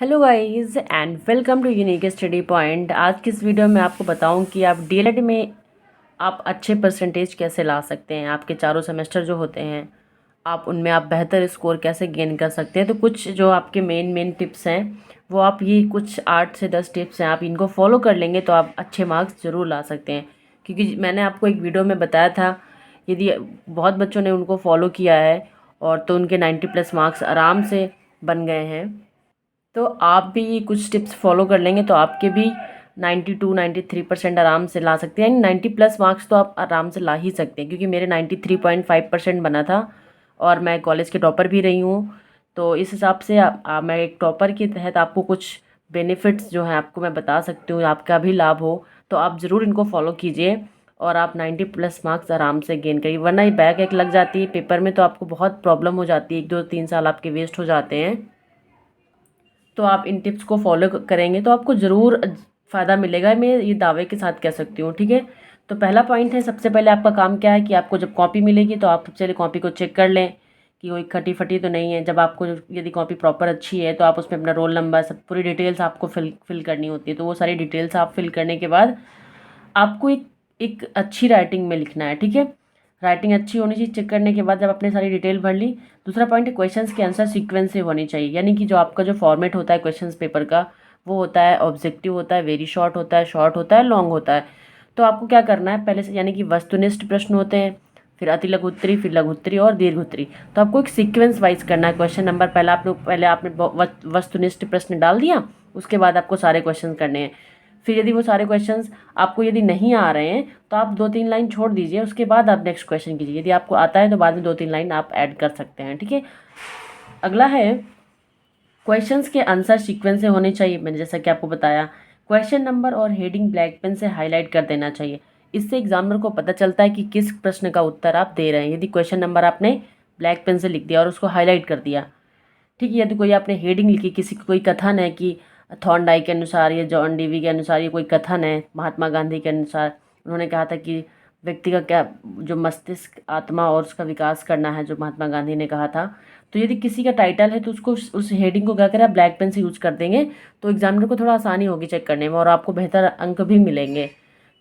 Hello guys and welcome to unique study point. आज की इस वीडियो में आपको बताऊं कि आप डीएलएड में आप अच्छे परसेंटेज कैसे ला सकते हैं। आपके चारों सेमेस्टर जो होते हैं आप उनमें आप बेहतर स्कोर कैसे गेन कर सकते हैं। तो कुछ जो आपके मेन टिप्स हैं वो आप ये कुछ 8 से 10 टिप्स हैं, आप इनको फॉलो कर लेंगे तो आप अच्छे मार्क्स ज़रूर ला सकते हैं। क्योंकि मैंने आपको एक वीडियो में बताया था, यदि बहुत बच्चों ने उनको फॉलो किया है और तो उनके 90+ मार्क्स आराम से बन गए हैं। तो आप भी कुछ टिप्स फॉलो कर लेंगे तो आपके भी 92-93% आराम से ला सकते हैं। यानी 90+ मार्क्स तो आप आराम से ला ही सकते हैं, क्योंकि मेरे 93.5% बना था और मैं कॉलेज के टॉपर भी रही हूँ। तो इस हिसाब से मैं एक टॉपर के तहत आपको कुछ बेनिफिट्स जो हैं आपको मैं बता सकती हूँ, आपका भी लाभ हो तो आप ज़रूर इनको फॉलो कीजिए और आप 90+ मार्क्स आराम से गेन करिए। वरना ये बैक एक लग जाती है पेपर में तो आपको बहुत प्रॉब्लम हो जाती है, 1-2-3 साल आपके वेस्ट हो जाते हैं। तो आप इन टिप्स को फॉलो करेंगे तो आपको ज़रूर फ़ायदा मिलेगा, मैं ये दावे के साथ कह सकती हूँ। ठीक है, तो पहला पॉइंट है, सबसे पहले आपका काम क्या है कि आपको जब कॉपी मिलेगी तो आप सबसे पहले कॉपी को चेक कर लें कि कोई खटी फटी तो नहीं है। जब आपको यदि कॉपी प्रॉपर अच्छी है तो आप उसमें अपना रोल नंबर सब पूरी डिटेल्स आपको फिल करनी होती है। तो वो सारी डिटेल्स आप फिल करने के बाद आपको एक एक अच्छी राइटिंग में लिखना है। ठीक है, राइटिंग अच्छी होनी चाहिए। चेक करने के बाद जब आपने सारी डिटेल भर ली, दूसरा पॉइंट है क्वेश्चंस के आंसर सीक्वेंस से होनी चाहिए। यानी कि जो आपका जो फॉर्मेट होता है क्वेश्चंस पेपर का वो होता है ऑब्जेक्टिव होता है, वेरी शॉर्ट होता है, लॉन्ग होता है। तो आपको क्या करना है पहले से, यानी कि वस्तुनिष्ठ प्रश्न होते हैं, फिर अति लघु उत्तरी, फिर लघु उत्तरी और दीर्घ उत्तरी। तो आपको एक सीक्वेंस वाइज करना है। क्वेश्चन नंबर पहले आपने वस्तुनिष्ठ प्रश्न डाल दिया, उसके बाद आपको सारे क्वेश्चन करने हैं। फिर यदि वो सारे क्वेश्चंस आपको यदि नहीं आ रहे हैं तो आप 2-3 लाइन छोड़ दीजिए, उसके बाद आप नेक्स्ट क्वेश्चन कीजिए। यदि आपको आता है तो बाद में 2-3 लाइन आप ऐड कर सकते हैं। ठीक है, अगला है क्वेश्चंस के आंसर सीक्वेंस से होने चाहिए। मैंने जैसा कि आपको बताया, क्वेश्चन नंबर और हेडिंग ब्लैक पेन से हाईलाइट कर देना चाहिए। इससे एग्जामिनर को पता चलता है कि किस प्रश्न का उत्तर आप दे रहे हैं। यदि क्वेश्चन नंबर आपने ब्लैक पेन से लिख दिया और उसको हाईलाइट कर दिया, ठीक है, यदि कोई आपने हेडिंग लिखी, किसी कोई कथन है कि थॉर्नडाइक के अनुसार या जॉन डीवी के अनुसार ये कोई कथन है, महात्मा गांधी के अनुसार उन्होंने कहा था कि व्यक्ति का क्या जो मस्तिष्क आत्मा और उसका विकास करना है, जो महात्मा गांधी ने कहा था। तो यदि किसी का टाइटल है तो उसको उस हेडिंग को क्या करें आप ब्लैक पेन से यूज कर देंगे तो एग्जामिनर को थोड़ा आसानी होगी चेक करने में और आपको बेहतर अंक भी मिलेंगे।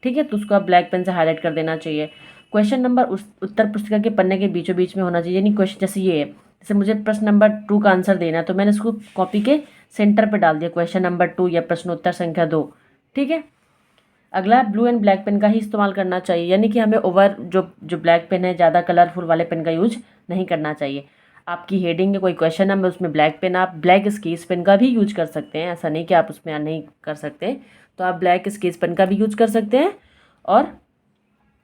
ठीक है, तो उसको आप ब्लैक पेन से हाईलाइट कर देना चाहिए। क्वेश्चन नंबर उस उत्तर पुस्तिका के पन्ने के बीचों बीच में होना चाहिए। यानी क्वेश्चन जैसे ये है, जैसे मुझे प्रश्न नंबर 2 का आंसर देना है तो मैंने इसको कॉपी के सेंटर पे डाल दिया, क्वेश्चन नंबर 2 या प्रश्नोत्तर संख्या 2। ठीक है, अगला ब्लू एंड ब्लैक पेन का ही इस्तेमाल करना चाहिए। यानी कि हमें ओवर जो जो ब्लैक पेन है, ज़्यादा कलरफुल वाले पेन का यूज नहीं करना चाहिए। आपकी हेडिंग में कोई क्वेश्चन है उसमें ब्लैक पेन, आप ब्लैक स्केच पेन का भी यूज कर सकते हैं, ऐसा नहीं कि आप उसमें नहीं कर सकते। तो आप ब्लैक स्केच पेन का भी यूज कर सकते हैं और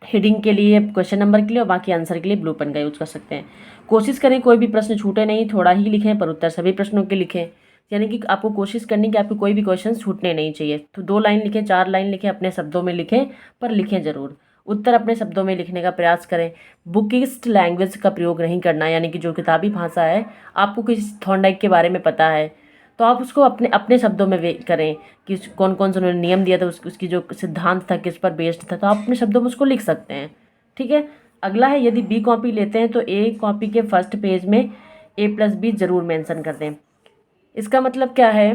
हेडिंग के लिए, क्वेश्चन नंबर के लिए और बाकी आंसर के लिए ब्लू पेन का यूज कर सकते हैं। कोशिश करें कोई भी प्रश्न छूटे नहीं, थोड़ा ही लिखें पर उत्तर सभी प्रश्नों के लिखें। यानी कि आपको कोशिश करनी कि आपको कोई भी क्वेश्चन छूटने नहीं चाहिए। तो 2 लाइन लिखें, 4 लाइन लिखें, अपने शब्दों में लिखें पर लिखें ज़रूर। उत्तर अपने शब्दों में लिखने का प्रयास करें। बुकिस्ट लैंग्वेज का प्रयोग नहीं करना, यानी कि जो किताबी भाषा है, आपको किसी थॉर्नडाइक के बारे में पता है तो आप उसको अपने अपने शब्दों में करें कि कौन कौन सा उन्होंने नियम दिया था, उसकी जो सिद्धांत था किस पर बेस्ड था, तो आप अपने शब्दों में उसको लिख सकते हैं। ठीक है, अगला है, यदि बी कॉपी लेते हैं तो ए कॉपी के फर्स्ट पेज में A+B जरूर मेंशन कर दें। इसका मतलब क्या है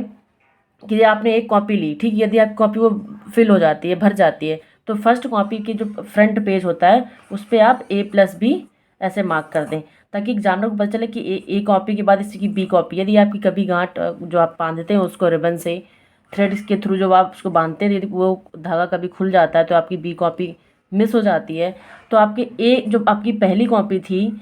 कि आपने एक कॉपी ली, ठीक, यदि आप कॉपी वो फिल हो जाती है, भर जाती है, तो फर्स्ट कॉपी की जो फ्रंट पेज होता है उस पर आप A+B ऐसे मार्क कर दें, ताकि एग्जामिनर को पता चले कि ए कॉपी के बाद इसी की बी कॉपी। यदि आपकी कभी गांठ जो आप बांधते हैं उसको रिबन से, थ्रेड के थ्रू जो आप उसको बांधते हैं, यदि वो धागा कभी खुल जाता है तो आपकी बी कॉपी मिस हो जाती है। तो आपके ए जो आपकी पहली कॉपी थी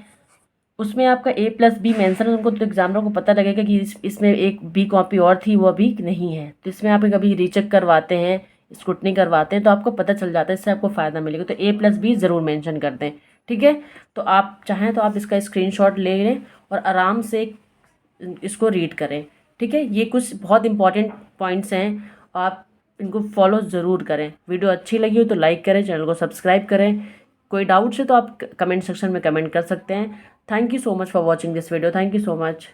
उसमें आपका A+B मेंशन, उनको तो एग्जामिनर को पता लगेगा कि इसमें एक बी कॉपी और थी वो अभी नहीं है। तो इसमें आप कभी रीचेक करवाते हैं, स्क्रूटनी करवाते हैं तो आपको पता चल जाता है, इससे आपको फ़ायदा मिलेगा। तो A+B ज़रूर मेंशन कर दें। ठीक है, तो आप चाहें तो आप इसका स्क्रीनशॉट ले लें और आराम से इसको रीड करें। ठीक है, ये कुछ बहुत इंपॉर्टेंट पॉइंट्स हैं, आप इनको फॉलो ज़रूर करें। वीडियो अच्छी लगी हो तो लाइक करें, चैनल को सब्सक्राइब करें। कोई डाउट्स है तो आप कमेंट सेक्शन में कमेंट कर सकते हैं। Thank you so much for watching this video. Thank you so much.